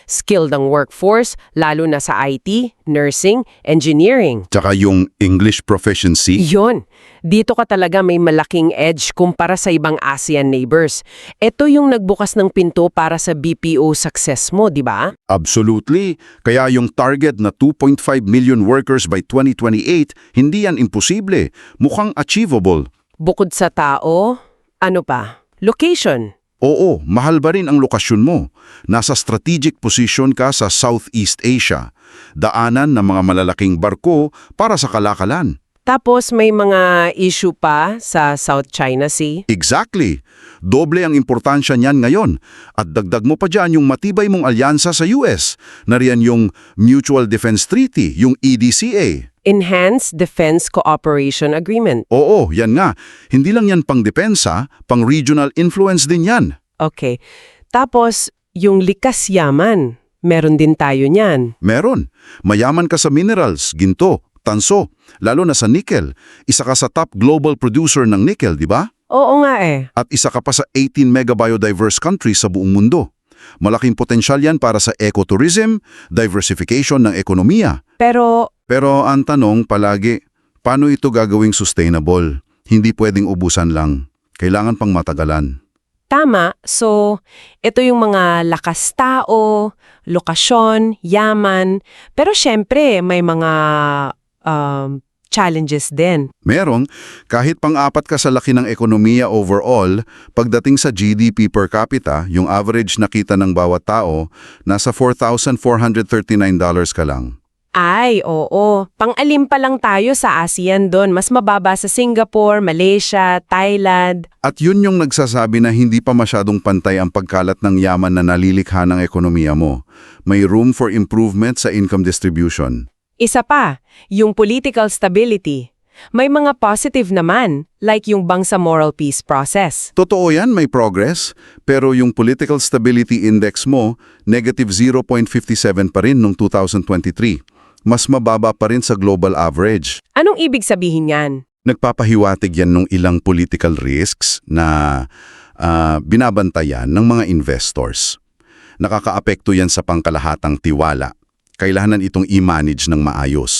Skilled ang workforce, lalo na sa IT, nursing, engineering. Tsaka yung English proficiency. Yon, dito ka talaga may malaking edge kumpara sa ibang ASEAN neighbors. Ito yung nagbukas ng pinto para sa BPO success mo, di ba? Absolutely. Kaya yung target na 2.5 million workers by 2028, hindi yan imposible. Mukhang achievable. Bukod sa tao, ano pa? Location. Oo, mahal ba rin ang lokasyon mo? Nasa strategic position ka sa Southeast Asia. Daanan ng mga malalaking barko para sa kalakalan. Tapos may mga issue pa sa South China Sea. Exactly. Doble ang importansya niyan ngayon. At dagdag mo pa dyan yung matibay mong alyansa sa US. Nariyan yung Mutual Defense Treaty, yung EDCA. Enhanced Defense Cooperation Agreement. Oo, yan nga. Hindi lang yan pang depensa, pang regional influence din yan. Okay. Tapos, yung likas yaman. Meron din tayo niyan. Meron. Mayaman ka sa minerals, ginto, tanso, lalo na sa nickel. Isa ka sa top global producer ng nickel, di ba? Oo nga eh. At isa ka pa sa 18 mega biodiverse countries sa buong mundo. Malaking potensyal yan para sa ecotourism, diversification ng ekonomiya. Pero ang tanong palagi, paano ito gagawing sustainable? Hindi pwedeng ubusan lang. Kailangan pang matagalan. Tama. So, ito yung mga lakas tao, lokasyon, yaman. Pero syempre, may mga challenges din. Merong, kahit pang-apat ka sa laki ng ekonomiya overall, pagdating sa GDP per capita, yung average na kita ng bawat tao, nasa $4,439 ka lang. Ay, oo. Pang-alim pa lang tayo sa ASEAN doon. Mas mababa sa Singapore, Malaysia, Thailand. At yun yung nagsasabi na hindi pa masyadong pantay ang pagkalat ng yaman na nalilikha ng ekonomiya mo. May room for improvement sa income distribution. Isa pa, yung political stability. May mga positive naman, like yung Bangsa Moral Peace Process. Totoo yan, may progress, pero yung Political Stability Index mo, negative 0.57 pa rin noong 2023. Mas mababa pa rin sa global average. Anong ibig sabihin yan? Nagpapahiwatig yan ng ilang political risks na binabantayan ng mga investors. Nakakaapekto yan sa pangkalahatang tiwala. Kailangan itong i-manage ng maayos.